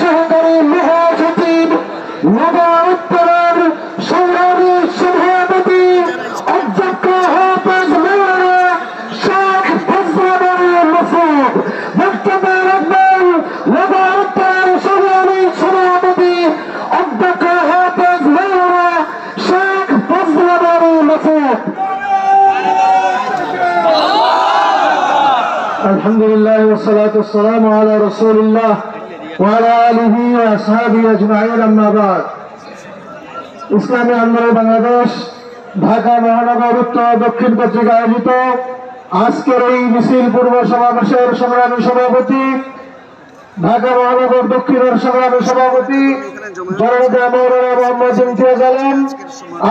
সহকারী মহাসচিব নগর উত্তরের সংগ্রামী সভাপতি অধ্যক্ষ হাফেজ মৌলানা শেখ ফজলুল মাসুদ বক্তব্য রাখবেন নগর উত্তরের সংগ্রামী সভাপতি অধ্যক্ষ হাফেজ মৌলানা শেখ ফজলুল মাসুদ। আলহামদুলিল্লাহ ওয়াসসালাতু ওয়াসসালামু আলা রাসূলিল্লাহ ওয়া আলা আলিহি ওয়া আসহাবিহি আজমাইন, আম্মা বাদ। ইসলামী আন্দোলন বাংলাদেশ ঢাকা মহানগর উত্তর দক্ষিণ কর্তৃক আয়োজিত আজকের এই মিছিল পূর্ব সমাবেশের সংগ্রামী সভাপতি, ঢাকা মহানগর দক্ষিণের সংগ্রামী সভাপতি জননেতা মৌলানা মোহাম্মদ ইমতিয়াজ আলম,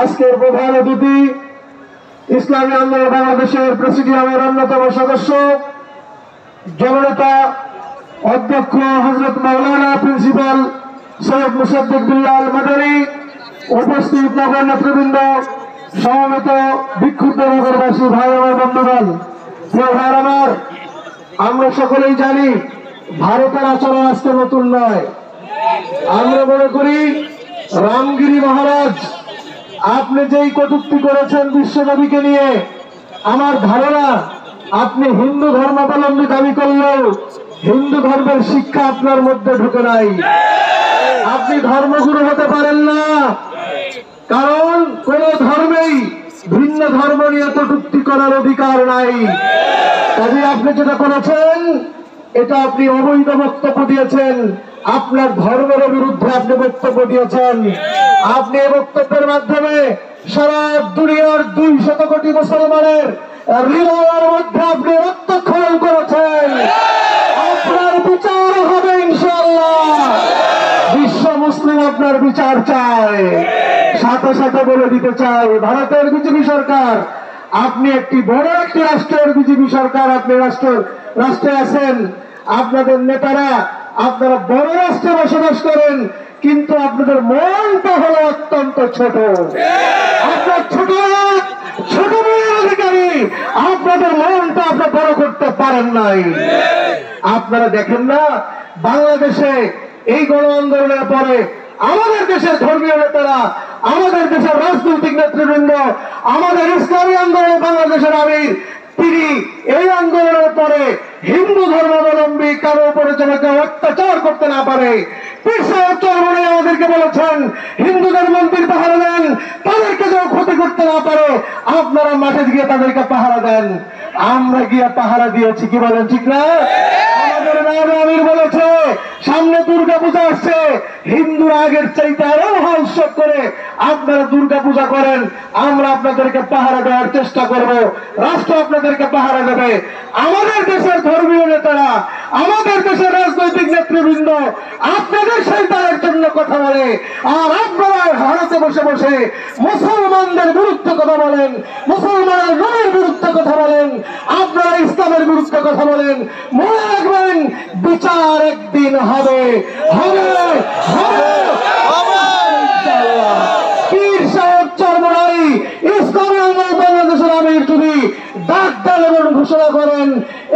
আজকের প্রধান অতিথি ইসলামী আন্দোলন বাংলাদেশের প্রেসিডিয়ামের অন্যতম সদস্য জননেতা অধ্যক্ষ হযরত মাওলানা প্রিন্সিপাল সৈয়দ মুসাদ্দিক বিল্লাল মাদানী, উপস্থিত নগর নেতৃবৃন্দ, সমবেত বিক্ষুব্ধ নগরবাসী ভাই আমার বন্ধুগণ, প্রিয় ভাই আমার, আমরা সকলেই জানি ভারতের আচরণ আজকে নতুন নয়। আমরা মনে করি রামগিরি মহারাজ আপনি যেই কটূক্তি করেছেন বিশ্বনবীকে নিয়ে, আমার ধারণা আপনি হিন্দু ধর্মাবলম্বী দাবি করলেও হিন্দু ধর্মের শিক্ষা আপনার মধ্যে ঢুকে নাই। আপনি ধর্মগুরু হতে পারেন না, কারণ কোন ধর্মেই ভিন্ন ধর্ম নিয়ে কটূক্তি করার অধিকার নাই। কাজে আপনি যেটা করেছেন এটা আপনি অবৈধ বক্তব্য দিয়েছেন, আপনার ধর্মের বিরুদ্ধে আপনি বক্তব্য দিয়েছেন। আপনি এই বক্তব্যের মাধ্যমে সারা দুনিয়ার 200 কোটি মুসলমানের হৃদয়ের মধ্যে আপনি রক্তক্ষরণ করেছেন। আপনার বিচার হবে ইনশাআল্লাহ, বিশ্ব মুসলিম আপনার বিচার চায়। সাথে সাথে বলে দিতে চাই, ভারতের বিজেপি সরকার, আপনি একটি বড় একটি রাষ্ট্রের বিজেপি সরকার, আপনি রাষ্ট্রে আছেন, আপনাদের নেতারা আপনারা বড় রাষ্ট্রে বসবাস করেন, কিন্তু আপনাদের মনটা হলো অত্যন্ত ছোট। আপনার ছোট মনের অধিকারী, আপনাদের মনটা আপনারা বড় করতে পারেন নাই। আপনারা দেখেন না বাংলাদেশে এই গণ আন্দোলনের পরে আমাদের দেশের ধর্মীয় নেতারা, আমাদের দেশের রাজনৈতিক নেতৃবৃন্দ, আমাদের ইসলামী আন্দোলন বাংলাদেশের আমির, তিনি এই আন্দোলনের পরে হিন্দু ধর্মাবলম্বী কারো উপরে যেন কেউ অত্যাচার করতে না পারে, পীর সাহেব চরমনে আমাদেরকে বলেছেন হিন্দুদের মন্দির পাহারা দেন, তাদেরকে যেন ক্ষতি করতে না পারে, আপনারা মাঠে গিয়ে তাদেরকে পাহারা দেন। আমরা গিয়ে পাহারা দিয়েছি, কি বলেন ঠিক না? আমাদের নায়েবে আমির বলেছে সামনে দুর্গা পূজা আসছে, হিন্দু আগের চাইতে আরো উৎসব করে আপনারা দুর্গা পূজা করেন, আমরা আপনাদেরকে পাহারা দেওয়ার চেষ্টা করব, রাষ্ট্র আপনাদেরকে পাহারা দেবে। আমাদের দেশের ধর্মীয় নেতারা, আমাদের দেশের রাজনৈতিক নেতৃবৃন্দ আপনাদের সরকারের জন্য কথা বলে, আর আপনারা ভারতে বসে বসে মুসলমানদের বিরুদ্ধে কথা বলেন, মুসলমানের নবীর বিরুদ্ধে কথা বলেন, আপনারা ইসলামের বিরুদ্ধে কথা বলেন। মনে রাখবেন বিচার একদিন হবে, হবে, হবে। পীর সাহেব চরমনাই ইসলামী আন্দোলন বাংলাদেশের আমির যদি ডাক দেন এবং ঘোষণা করেন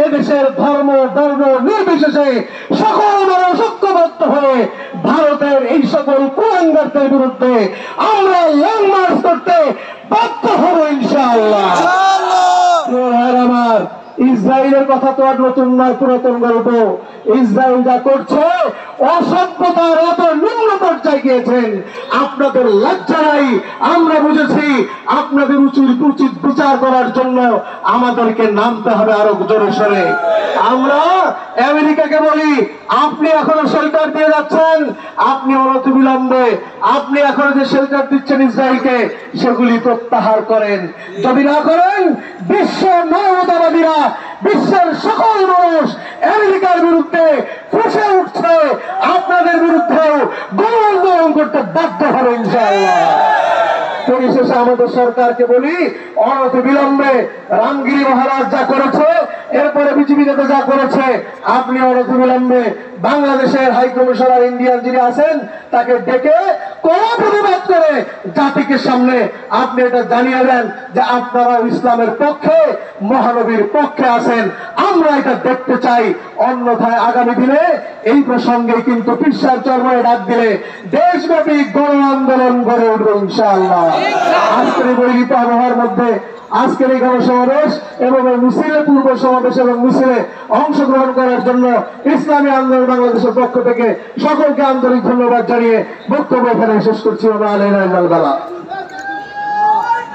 এদেশের ধর্ম বর্ণ নির্বিশেষে সকল মানুষ ঐক্যবদ্ধ হয়ে ভারতের এই সকল কুলাঙ্গারদের বিরুদ্ধে আমরা লং মার্চ করতে বাধ্য হব ইনশাআল্লাহ। আমার ইসরায়েলের কথা তো আর নতুন নয়, পুরাতন গল্প। ইসরায়েল যা করছে অসভ্যতার এত নিম্ন পর্যায়ে গিয়েছেন, আপনাদের লজ্জা নাই। আমরা বুঝেছি আপনাদের উচিত বিচার করার জন্য আমাদেরকে নামতে হবে আরো জোরে সরে। আমরা আমেরিকাকে বলি আপনি এখনো শেল্টার দিয়ে যাচ্ছেন, আপনি অনতিবিলম্বে আপনি এখনো যে শেল্টার দিচ্ছেন ইসরায়েলকে সেগুলি প্রত্যাহার করেন। যদি না করেন বিশ্ব মানবতাবাদীরা, বিশ্বের সকল মানুষ আমেরিকার বিরুদ্ধে ফুঁসে উঠছে, আপনাদের বিরুদ্ধেও গণ আন্দোলন করতে বাধ্য হবে ইনশাআল্লাহ। পরিশেষে আমাদের সরকারকে বলি অনতিবিলম্বে রামগিরি মহারাজ যা করেছে এরপরে বিজেপি নেতা যা করেছে, আপনি অনতিবিলম্বে বাংলাদেশের হাই কমিশনার ইন্ডিয়ান যিনি আছেন তাকে ডেকে কড়া প্রতিবাদ করে জাতিকে সামনে আপনি এটা জানিয়ে দেন যে আপনারা ইসলামের পক্ষে, মহানবীর পক্ষে আছেন। আমরা এটা দেখতে চাই। অন্যথায় আগামী দিনে এই প্রসঙ্গে কিন্তু পিসার চরমায় ডাক দিলে দেশব্যাপী গণ আন্দোলন গড়ে উঠবে ইনশাআল্লাহ। আজকের এই বৈরিত আবহাওয়ার মধ্যে আজকের এই গণসমাবেশ এবং মিছিলে, পূর্ব সমাবেশ এবং মিছিলে অংশগ্রহণ করার জন্য ইসলামী আন্দোলন বাংলাদেশের পক্ষ থেকে সকলকে আন্তরিক ধন্যবাদ জানিয়ে বক্তব্য এখানে শেষ করছি।